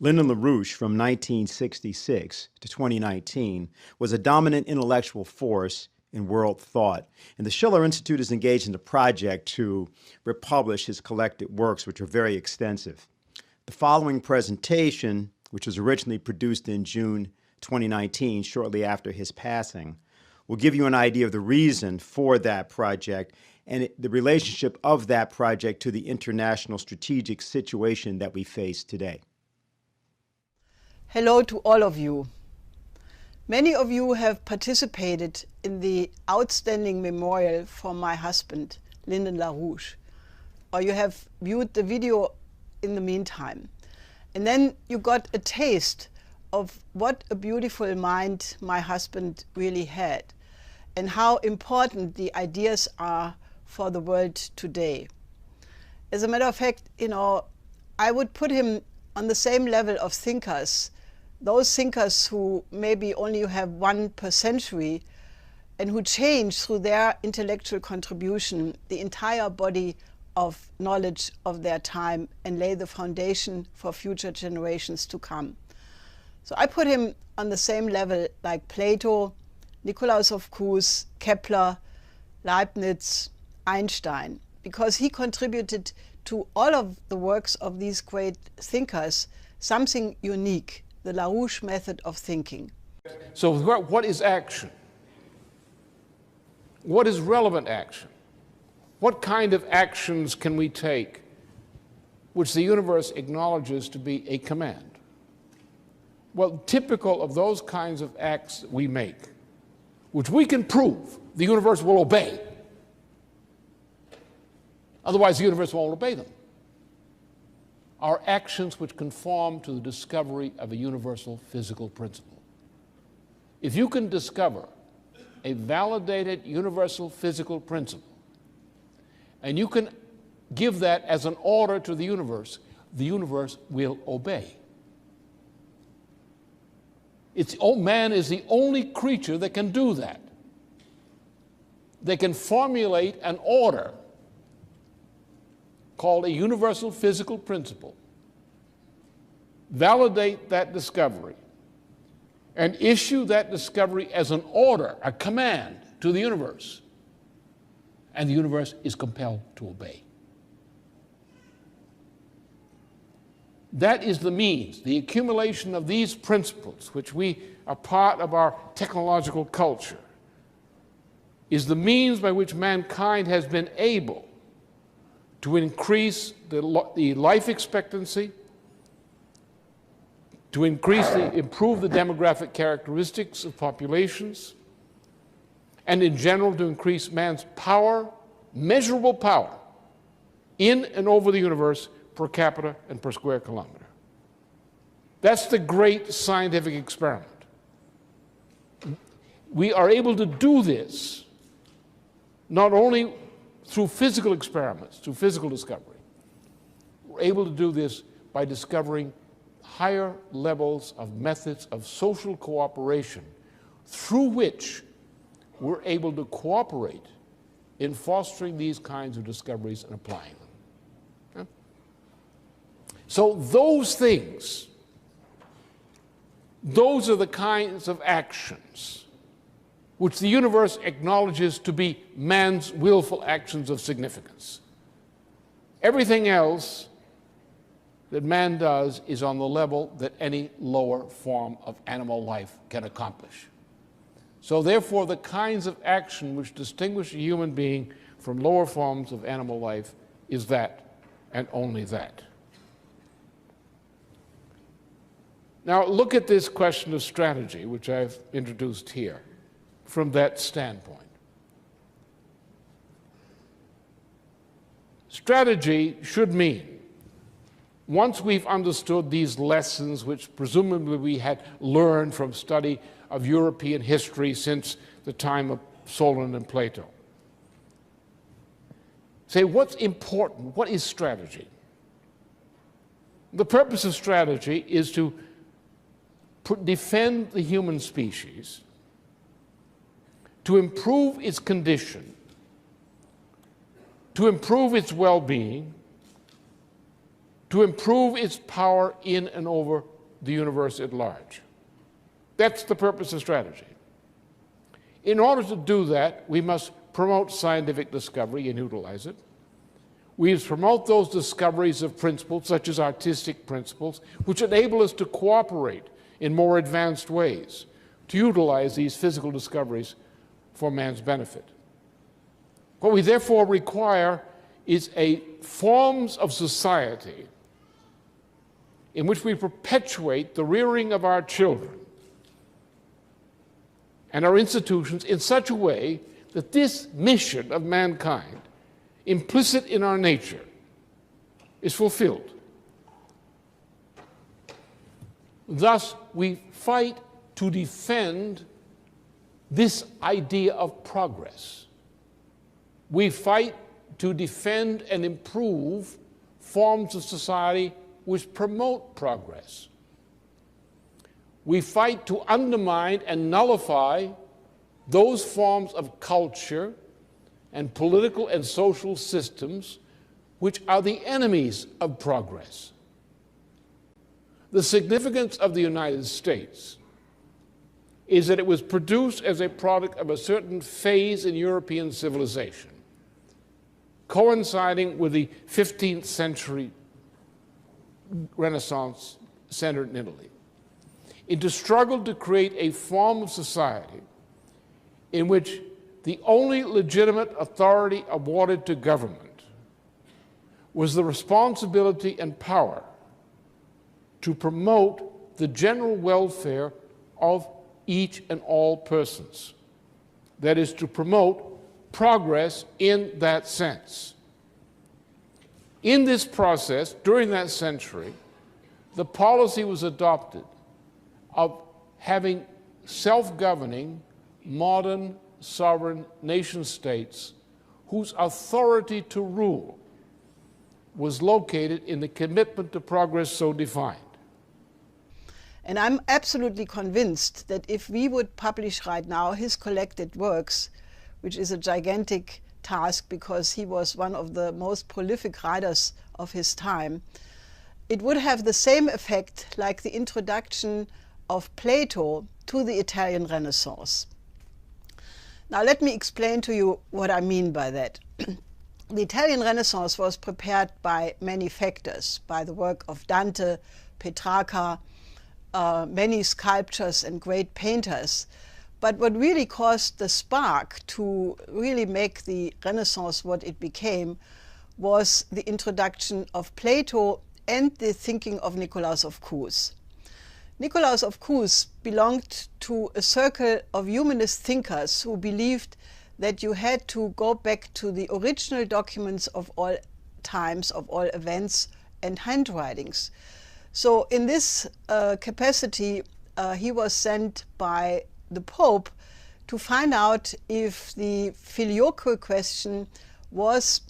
Lyndon LaRouche, from 1966 to 2019, was a dominant intellectual force in world thought, and the Schiller Institute is engaged in a project to republish his collected works, which are very extensive. The following presentation, which was originally produced in June 2019, shortly after his passing, will give you an idea of the reason for that project and the relationship of that project to the international strategic situation that we face today. Hello to all of you. Many of you have participated in the outstanding memorial for my husband, Lyndon LaRouche, or you have viewed the video in the meantime. And then you got a taste of what a beautiful mind my husband really had and how important the ideas are for the world today. As a matter of fact, I would put him on the same level of thinkers, those thinkers who maybe only have one per century and who change through their intellectual contribution the entire body of knowledge of their time and lay the foundation for future generations to come. So I put him on the same level like Plato, Nicolaus of Cues, Kepler, Leibniz, Einstein, because he contributed to all of the works of these great thinkers something unique, the LaRouche method of thinking. So what is action? What is relevant action? What kind of actions can we take which the universe acknowledges to be a command? Well, typical of those kinds of acts that we make, which we can prove the universe will obey. Otherwise, the universe won't obey them. Are actions which conform to the discovery of a universal physical principle. If you can discover a validated universal physical principle, and you can give that as an order to the universe will obey. Man is the only creature that can do that. They can formulate an order called a universal physical principle, validate that discovery, and issue that discovery as an order, a command to the universe, and the universe is compelled to obey. That is the means, the accumulation of these principles, which we are part of our technological culture, is the means by which mankind has been able to increase the life expectancy, to improve the demographic characteristics of populations, and in general to increase man's power, measurable power, in and over the universe per capita and per square kilometer. That's the great scientific experiment. We are able to do this not only through physical experiments, through physical discovery. We're able to do this by discovering higher levels of methods of social cooperation through which we're able to cooperate in fostering these kinds of discoveries and applying them. Okay? So those things, those are the kinds of actions which the universe acknowledges to be man's willful actions of significance. Everything else that man does is on the level that any lower form of animal life can accomplish. So therefore, the kinds of action which distinguish a human being from lower forms of animal life is that and only that. Now look at this question of strategy, which I've introduced here, from that standpoint. Strategy should mean, once we've understood these lessons which presumably we had learned from study of European history since the time of Solon and Plato, say what's important, what is strategy? The purpose of strategy is to defend the human species, to improve its condition, to improve its well-being, to improve its power in and over the universe at large. That's the purpose of strategy. In order to do that, we must promote scientific discovery and utilize it. We must promote those discoveries of principles, such as artistic principles, which enable us to cooperate in more advanced ways, to utilize these physical discoveries for man's benefit. What we therefore require is forms of society in which we perpetuate the rearing of our children and our institutions in such a way that this mission of mankind, implicit in our nature, is fulfilled. Thus, we fight to defend this idea of progress. We fight to defend and improve forms of society which promote progress. We fight to undermine and nullify those forms of culture and political and social systems which are the enemies of progress. The significance of the United States is that it was produced as a product of a certain phase in European civilization, coinciding with the 15th century Renaissance centered in Italy. It struggled to create a form of society in which the only legitimate authority awarded to government was the responsibility and power to promote the general welfare of each and all persons. That is, to promote progress in that sense. In this process, during that century, the policy was adopted of having self-governing, modern, sovereign nation-states whose authority to rule was located in the commitment to progress so defined. And I'm absolutely convinced that if we would publish right now his collected works, which is a gigantic task because he was one of the most prolific writers of his time, it would have the same effect like the introduction of Plato to the Italian Renaissance. Now let me explain to you what I mean by that. The Italian Renaissance was prepared by many factors, by the work of Dante, Petrarca, many sculptors and great painters. But what really caused the spark to really make the Renaissance what it became was the introduction of Plato and the thinking of Nicolaus of Cus. Nicolaus of Cus belonged to a circle of humanist thinkers who believed that you had to go back to the original documents of all times, of all events and handwritings. So in this capacity, he was sent by the Pope to find out if the filioque question was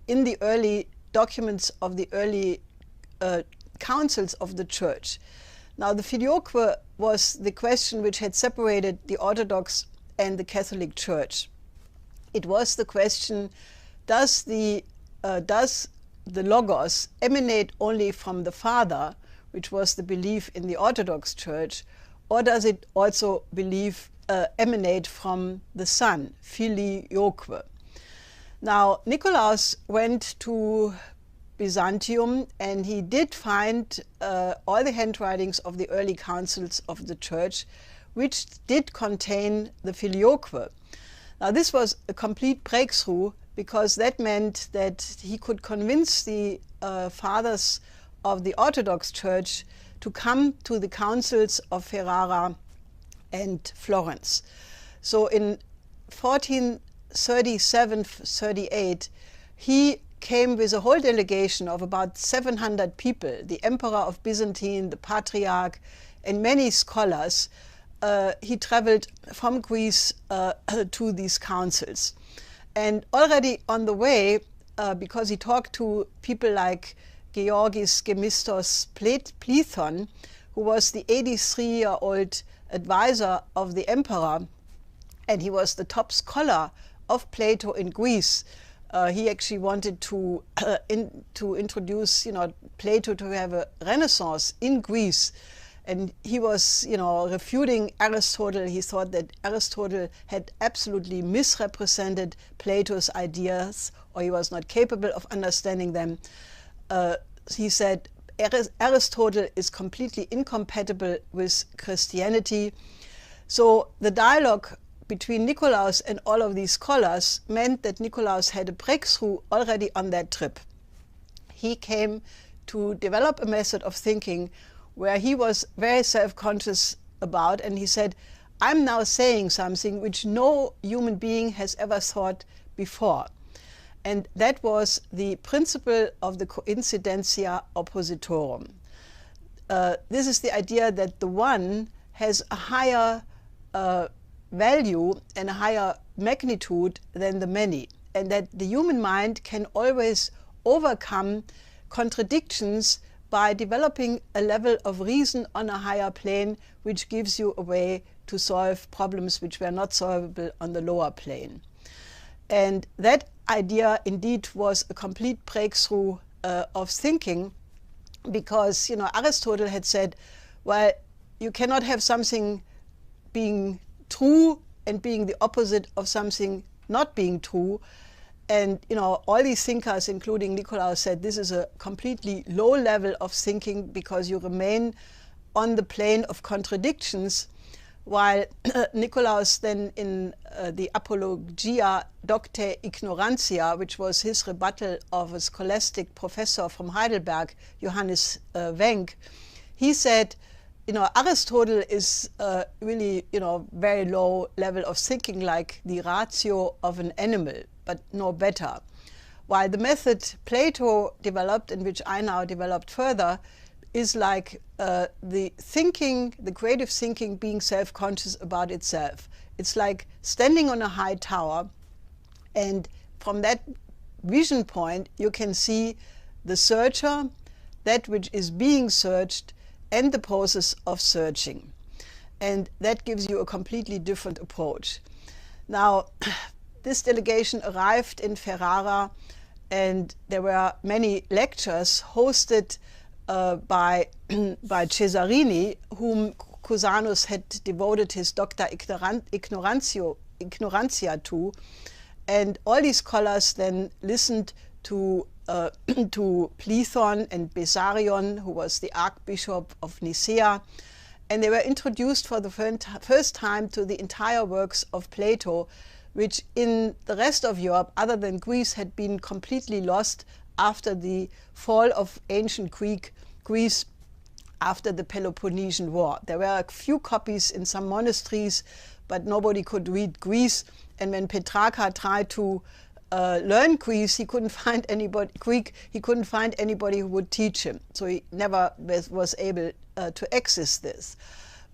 in the early documents of the early councils of the Church. Now, the filioque was the question which had separated the Orthodox and the Catholic Church. It was the question, does the Logos emanate only from the Father, which was the belief in the Orthodox Church, or does it also emanate from the Son, filioque? Now, Nicolaus went to Byzantium, and he did find all the handwritings of the early councils of the Church, which did contain the filioque. Now, this was a complete breakthrough, because that meant that he could convince the fathers of the Orthodox Church to come to the councils of Ferrara and Florence. So in 1437-38, he came with a whole delegation of about 700 people, the Emperor of Byzantine, the Patriarch, and many scholars. He traveled from Greece to these councils. And already on the way, because he talked to people like Georgis Gemistos Plethon, who was the 83-year-old advisor of the emperor, and he was the top scholar of Plato in Greece. he actually wanted to introduce, Plato to have a renaissance in Greece. And he was, refuting Aristotle. He thought that Aristotle had absolutely misrepresented Plato's ideas, or he was not capable of understanding them. He said Aristotle is completely incompatible with Christianity. So the dialogue between Nikolaus and all of these scholars meant that Nikolaus had a breakthrough already on that trip. He came to develop a method of thinking where he was very self-conscious about, and he said, I'm now saying something which no human being has ever thought before. And that was the principle of the coincidentia oppositorum. This is the idea that the one has a higher value and a higher magnitude than the many, and that the human mind can always overcome contradictions by developing a level of reason on a higher plane, which gives you a way to solve problems which were not solvable on the lower plane. And that idea indeed was a complete breakthrough of thinking, because Aristotle had said, well, you cannot have something being true and being the opposite of something not being true. And all these thinkers, including Nikolaus, said this is a completely low level of thinking because you remain on the plane of contradictions, while Nikolaus then in the Apologia Docte Ignorantia, which was his rebuttal of a scholastic professor from Heidelberg, Johannes Wenck, he said, Aristotle is really, very low level of thinking, like the ratio of an animal, but no better. While the method Plato developed, and which I now developed further, is like the creative thinking being self-conscious about itself. It's like standing on a high tower, and from that vision point you can see the searcher, that which is being searched, and the process of searching. And that gives you a completely different approach. Now, this delegation arrived in Ferrara, and there were many lectures hosted by Cesarini, whom Cusanus had devoted his Docta Ignorantia to. And all these scholars then listened to Plethon and Bessarion, who was the Archbishop of Nicaea, and they were introduced for the first time to the entire works of Plato, which in the rest of Europe, other than Greece, had been completely lost after the fall of ancient Greece after the Peloponnesian War. There were a few copies in some monasteries, but nobody could read Greece. And when Petrarca tried to learn Greece, he couldn't find anybody he couldn't find anybody who would teach him. So he never was able to access this.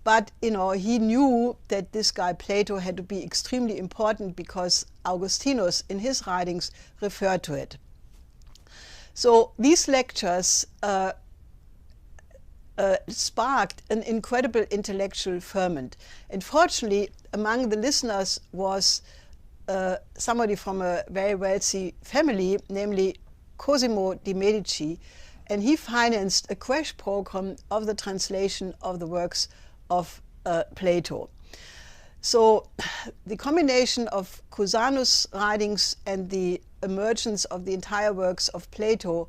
But he knew that this guy Plato had to be extremely important, because Augustinus in his writings referred to it. So these lectures sparked an incredible intellectual ferment. And fortunately, among the listeners was somebody from a very wealthy family, namely Cosimo de' Medici, and he financed a crash program of the translation of the works of Plato. So the combination of Cusanus' writings and the emergence of the entire works of Plato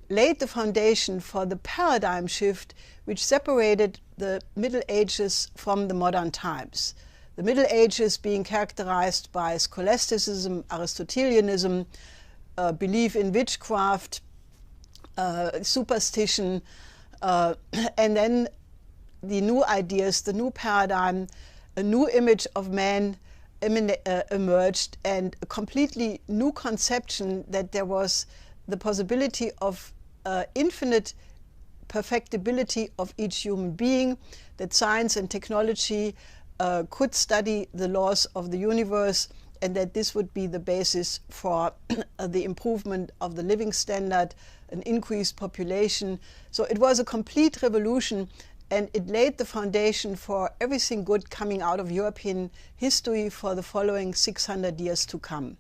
laid the foundation for the paradigm shift which separated the Middle Ages from the modern times. The Middle Ages being characterized by scholasticism, Aristotelianism, belief in witchcraft, superstition, and then the new ideas, the new paradigm, a new image of man emerged, and a completely new conception that there was the possibility of infinite perfectibility of each human being, that science and technology could study the laws of the universe, and that this would be the basis for the improvement of the living standard, an increased population. So it was a complete revolution, and it laid the foundation for everything good coming out of European history for the following 600 years to come.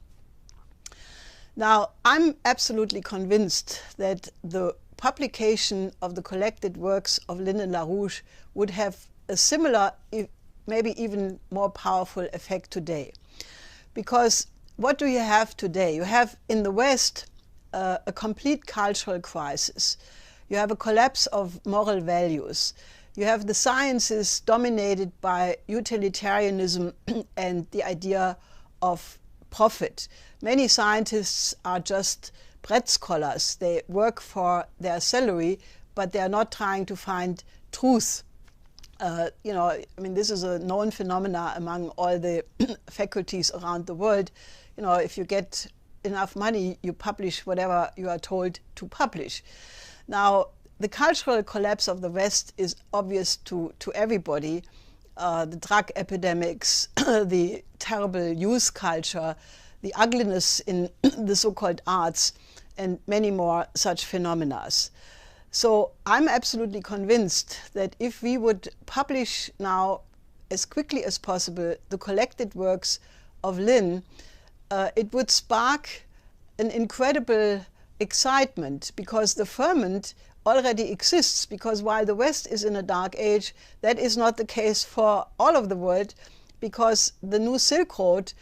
Now, I'm absolutely convinced that the publication of the collected works of Lyndon LaRouche would have a similar, maybe even more powerful effect today. Because what do you have today? You have in the West a complete cultural crisis. You have a collapse of moral values. You have the sciences dominated by utilitarianism and the idea of profit. Many scientists are just bread scholars. They work for their salary, but they are not trying to find truth. You know, I mean, this is a known phenomena among all the faculties around the world. You know, if you get enough money, you publish whatever you are told to publish. Now, the cultural collapse of the West is obvious to everybody. The drug epidemics, the terrible youth culture, the ugliness in the so-called arts, and many more such phenomena. So I'm absolutely convinced that if we would publish now as quickly as possible the collected works of Lynn, it would spark an incredible excitement, because the ferment already exists, because while the West is in a dark age, that is not the case for all of the world, because the new Silk Road,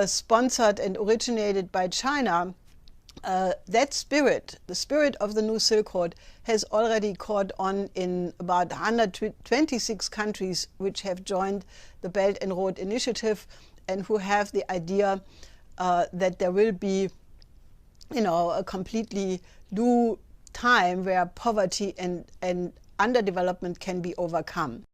sponsored and originated by China, that spirit, the spirit of the new Silk Road, has already caught on in about 126 countries which have joined the Belt and Road Initiative and who have the idea that there will be, you know, a completely new time where poverty and underdevelopment can be overcome.